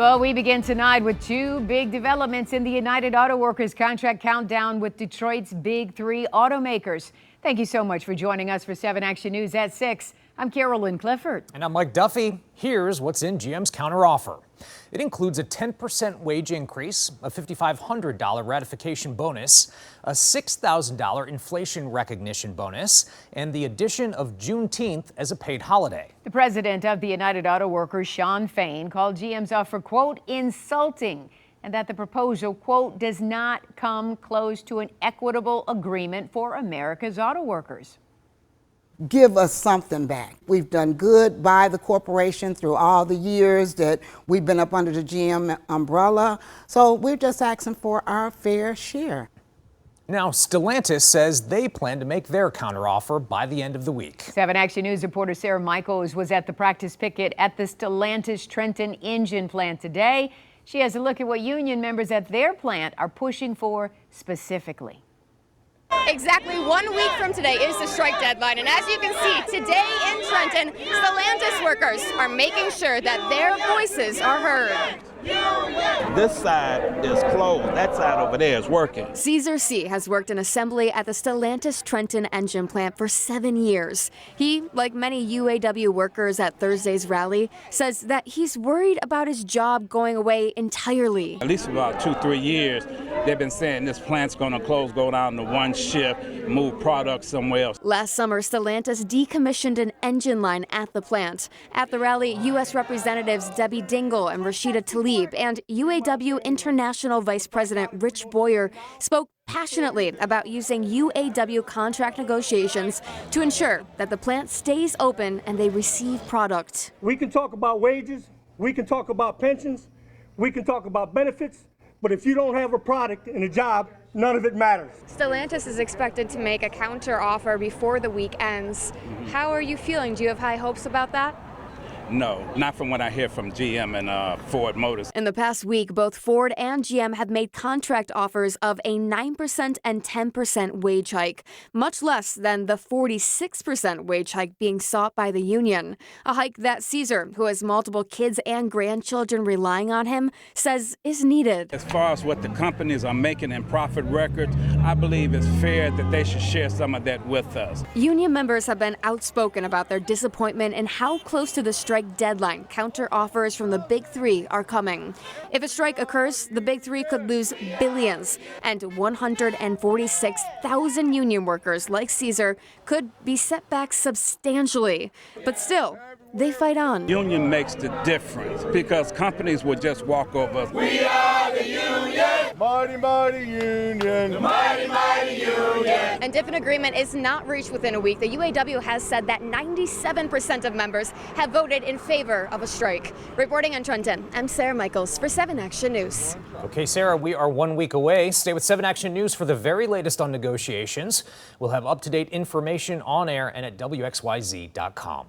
Well, we begin tonight with two big developments in the United Auto Workers contract countdown with Detroit's big three automakers. Thank you so much for joining us for 7 Action News at 6. I'm Carolyn Clifford. And I'm Mike Duffy. Here's what's in GM's counteroffer. It includes a 10% wage increase, a $5,500 ratification bonus, a $6,000 inflation recognition bonus, and the addition of Juneteenth as a paid holiday. The president of the United Auto Workers, Shawn Fain, called GM's offer, quote, insulting, and that the proposal, quote, does not come close to an equitable agreement for America's auto workers. Give us something back. We've done good by the corporation through all the years that we've been up under the GM umbrella. So we're just asking for our fair share. Now, Stellantis says they plan to make their counteroffer by the end of the week. 7 Action News reporter Sarah Michaels was at the practice picket at the Stellantis Trenton Engine Plant today. She has a look at what union members at their plant are pushing for specifically. Exactly 1 week from today is the strike deadline, and as you can see, today in Trenton, Stellantis workers are making sure that their voices are heard. This side is closed. That side over there is working. Caesar C. has worked in assembly at the Stellantis Trenton Engine Plant for 7 years. He, like many UAW workers at Thursday's rally, says that he's worried about his job going away entirely. At least about 2-3 years, they've been saying this plant's going to close, go down to one shift, move products somewhere else. Last summer, Stellantis decommissioned an engine line at the plant. At the rally, U.S. Representatives Debbie Dingell and Rashida Tlaib and UAW International Vice President Rich Boyer spoke passionately about using UAW contract negotiations to ensure that the plant stays open and they receive product. We can talk about wages, we can talk about pensions, we can talk about benefits, but if you don't have a product and a job, none of it matters. Stellantis is expected to make a counter offer before the week ends. How are you feeling? Do you have high hopes about that? No, not from what I hear from GM and Ford Motors. In the past week, both Ford and GM have made contract offers of a 9% and 10% wage hike, much less than the 46% wage hike being sought by the union. A hike that Caesar, who has multiple kids and grandchildren relying on him, says is needed. As far as what the companies are making in profit records, I believe it's fair that they should share some of that with us. Union members have been outspoken about their disappointment in how close to the strike deadline counter offers from the big three are coming. If a strike occurs, the big three could lose billions, and 146,000 union workers like Caesar could be set back substantially. But still, they fight on. Union makes the difference because companies will just walk over us. We are the union. Mighty, mighty union. The mighty, mighty union. And if an agreement is not reached within a week, the UAW has said that 97% of members have voted in favor of a strike. Reporting in Trenton, I'm Sarah Michaels for 7 Action News. Okay, Sarah, we are 1 week away. Stay with 7 Action News for the very latest on negotiations. We'll have up-to-date information on air and at WXYZ.com.